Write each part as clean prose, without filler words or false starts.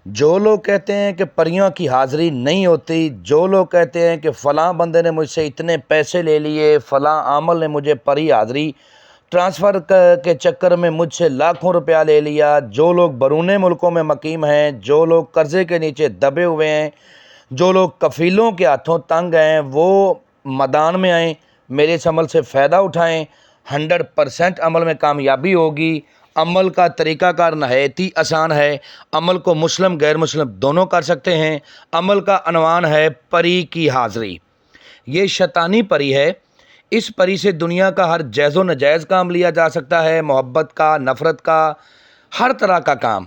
جو لوگ کہتے ہیں کہ پریوں کی حاضری نہیں ہوتی، جو لوگ کہتے ہیں کہ فلاں بندے نے مجھ سے اتنے پیسے لے لیے، فلاں عامل نے مجھے پری حاضری ٹرانسفر کے چکر میں مجھ سے لاکھوں روپیہ لے لیا، جو لوگ بیرون ملکوں میں مقیم ہیں، جو لوگ قرضے کے نیچے دبے ہوئے ہیں، جو لوگ کفیلوں کے ہاتھوں تنگ ہیں، وہ میدان میں آئیں، میرے اس عمل سے فائدہ اٹھائیں۔ 100% عمل میں کامیابی ہوگی۔ عمل کا طریقہ کار نہایت ہی آسان ہے۔ عمل کو مسلم غیر مسلم دونوں کر سکتے ہیں۔ عمل کا عنوان ہے پری کی حاضری۔ یہ شیطانی پری ہے۔ اس پری سے دنیا کا ہر جائز و ناجائز کام لیا جا سکتا ہے، محبت کا، نفرت کا، ہر طرح کا کام۔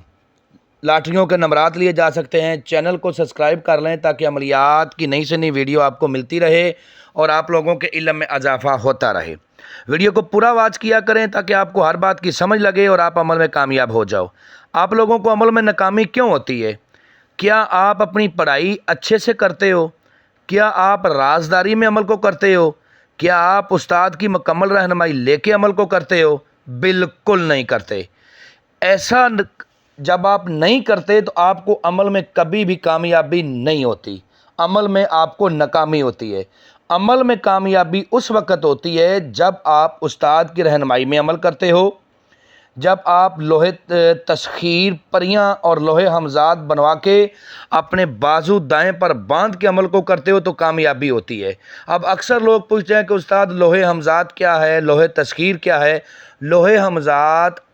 لاٹریوں کے نمبرات لیے جا سکتے ہیں۔ چینل کو سبسکرائب کر لیں تاکہ عملیات کی نئی سے نئی ویڈیو آپ کو ملتی رہے اور آپ لوگوں کے علم میں اضافہ ہوتا رہے۔ ویڈیو کو پورا واچ کیا کریں تاکہ آپ کو ہر بات کی سمجھ لگے اور آپ عمل میں کامیاب ہو جاؤ۔ آپ لوگوں کو عمل میں ناکامی کیوں ہوتی ہے؟ کیا آپ اپنی پڑھائی اچھے سے کرتے ہو؟ کیا آپ رازداری میں عمل کو کرتے ہو؟ کیا آپ استاد کی مکمل رہنمائی لے کے عمل کو کرتے ہو؟ بالکل نہیں کرتے۔ ایسا جب آپ نہیں کرتے تو آپ کو عمل میں کبھی بھی کامیابی نہیں ہوتی، عمل میں آپ کو ناکامی ہوتی ہے۔ عمل میں کامیابی اس وقت ہوتی ہے جب آپ استاد کی رہنمائی میں عمل کرتے ہو، جب آپ لوہے تسخیر پریاں اور لوہے ہمزاد بنوا کے اپنے بازو دائیں پر باندھ کے عمل کو کرتے ہو تو کامیابی ہوتی ہے۔ اب اکثر لوگ پوچھتے ہیں کہ استاد لوہے ہمزاد کیا ہے، لوہے تسخیر کیا ہے؟ لوہے ہمزاد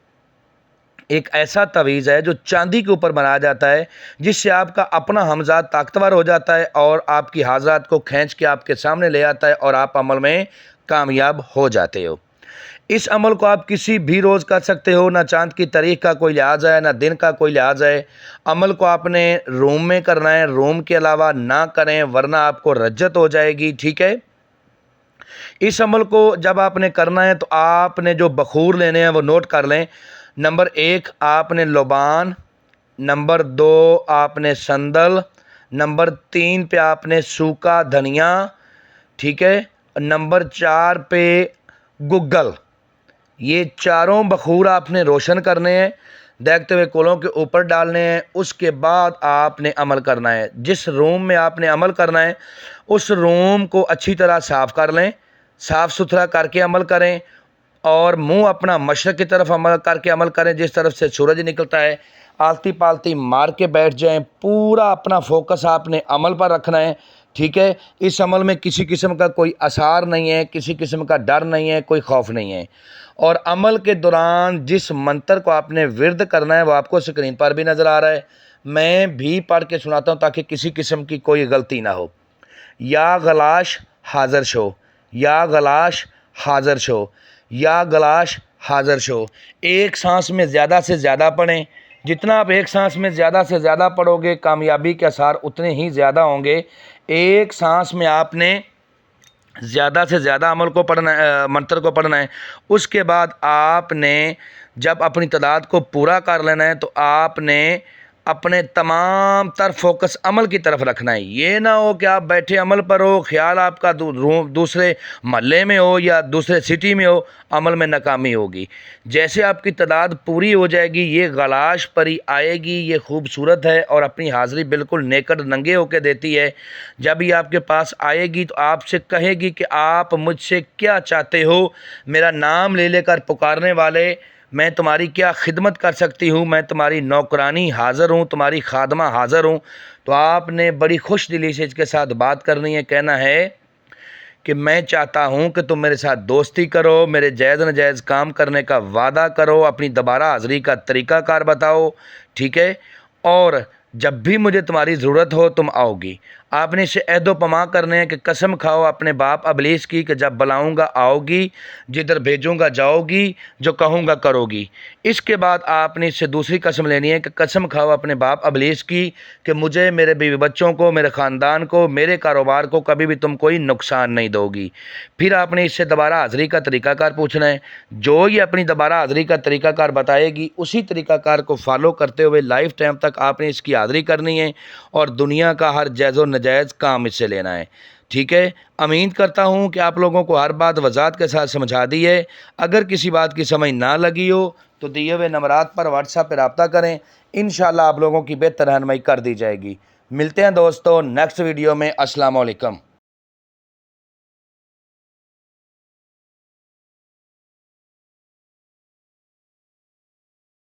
ایک ایسا تعویذ ہے جو چاندی کے اوپر بنایا جاتا ہے، جس سے آپ کا اپنا ہمزاد طاقتور ہو جاتا ہے اور آپ کی حاضرات کو کھینچ کے آپ کے سامنے لے آتا ہے اور آپ عمل میں کامیاب ہو جاتے ہو۔ اس عمل کو آپ کسی بھی روز کر سکتے ہو، نہ چاند کی تاریخ کا کوئی لحاظ ہے، نہ دن کا کوئی لحاظ ہے۔ عمل کو آپ نے روم میں کرنا ہے، روم کے علاوہ نہ کریں ورنہ آپ کو رجت ہو جائے گی، ٹھیک ہے؟ اس عمل کو جب آپ نے کرنا ہے تو آپ نے جو بخور لینے ہیں وہ نوٹ کر لیں۔ نمبر 1 آپ نے لوبان، نمبر 2 آپ نے سندل، نمبر 3 پہ آپ نے سوکھا دھنیا، ٹھیک ہے؟ نمبر 4 پہ گگل۔ یہ چاروں بخور آپ نے روشن کرنے ہیں، دیکھتے ہوئے کولوں کے اوپر ڈالنے ہیں۔ اس کے بعد آپ نے عمل کرنا ہے۔ جس روم میں آپ نے عمل کرنا ہے اس روم کو اچھی طرح صاف کر لیں، صاف ستھرا کر کے عمل کریں اور منہ اپنا مشرق کی طرف عمل کر کے عمل کریں، جس طرف سے سورج نکلتا ہے۔ آلتی پالتی مار کے بیٹھ جائیں، پورا اپنا فوکس آپ نے عمل پر رکھنا ہے، ٹھیک ہے؟ اس عمل میں کسی قسم کا کوئی اثار نہیں ہے، کسی قسم کا ڈر نہیں ہے، کوئی خوف نہیں ہے۔ اور عمل کے دوران جس منتر کو آپ نے ورد کرنا ہے وہ آپ کو اسکرین پر بھی نظر آ رہا ہے، میں بھی پڑھ کے سناتا ہوں تاکہ کسی قسم کی کوئی غلطی نہ ہو۔ یا غلاش حاضر شو، یا غلاش حاضر شو، یا غلاش حاضر شو۔ ایک سانس میں زیادہ سے زیادہ پڑھیں۔ جتنا آپ ایک سانس میں زیادہ سے زیادہ پڑھو گے کامیابی کے آثار اتنے ہی زیادہ ہوں گے۔ ایک سانس میں آپ نے زیادہ سے زیادہ عمل کو پڑھنا ہے، منتر کو پڑھنا ہے۔ اس کے بعد آپ نے جب اپنی تعداد کو پورا کر لینا ہے تو آپ نے اپنے تمام تر فوکس عمل کی طرف رکھنا ہے۔ یہ نہ ہو کہ آپ بیٹھے عمل پر ہو، خیال آپ کا دوسرے محلے میں ہو یا دوسرے سٹی میں ہو، عمل میں ناکامی ہوگی۔ جیسے آپ کی تعداد پوری ہو جائے گی یہ غلاش پری آئے گی، یہ خوبصورت ہے اور اپنی حاضری بالکل نیکڑ ننگے ہو کے دیتی ہے۔ جب یہ آپ کے پاس آئے گی تو آپ سے کہے گی کہ آپ مجھ سے کیا چاہتے ہو؟ میرا نام لے لے کر پکارنے والے، میں تمہاری کیا خدمت کر سکتی ہوں؟ میں تمہاری نوکرانی حاضر ہوں، تمہاری خادمہ حاضر ہوں۔ تو آپ نے بڑی خوش دلی سے اس کے ساتھ بات کرنی ہے، کہنا ہے کہ میں چاہتا ہوں کہ تم میرے ساتھ دوستی کرو، میرے جائز ناجائز کام کرنے کا وعدہ کرو، اپنی دوبارہ حاضری کا طریقہ کار بتاؤ، ٹھیک ہے؟ اور جب بھی مجھے تمہاری ضرورت ہو تم آؤ گی۔ آپ نے اسے عہد و پیمان کرنے ہیں کہ قسم کھاؤ اپنے باپ ابلیس کی کہ جب بلاؤں گا آؤ گی، جدھر بھیجوں گا جاؤ گی، جو کہوں گا کرو گی۔ اس کے بعد آپ نے اس سے دوسری قسم لینی ہے کہ قسم کھاؤ اپنے باپ ابلیس کی کہ مجھے، میرے بیوی بچوں کو، میرے خاندان کو، میرے کاروبار کو کبھی بھی تم کوئی نقصان نہیں دو گی۔ پھر آپ نے اس سے دوبارہ حاضری کا طریقہ کار پوچھنا ہے۔ جو یہ اپنی دوبارہ حاضری کا طریقہ کار بتائے گی اسی طریقہ کار کو فالو کرتے ہوئے لائف ٹائم تک آپ نے اس کی حاضری کرنی ہے اور دنیا کا ہر جائز و ناجائز کام اس سے لینا ہے۔ ٹھیک ہے، امید کرتا ہوں کہ آپ لوگوں کو ہر بات وضاحت کے ساتھ سمجھا دی ہے۔ اگر کسی بات کی سمجھ نہ لگی ہو تو دیے ہوئے نمبرات پر واٹس ایپ پہ رابطہ کریں، انشاءاللہ آپ لوگوں کی بہتر رہنمائی کر دی جائے گی۔ ملتے ہیں دوستو نیکسٹ ویڈیو میں۔ السلام علیکم۔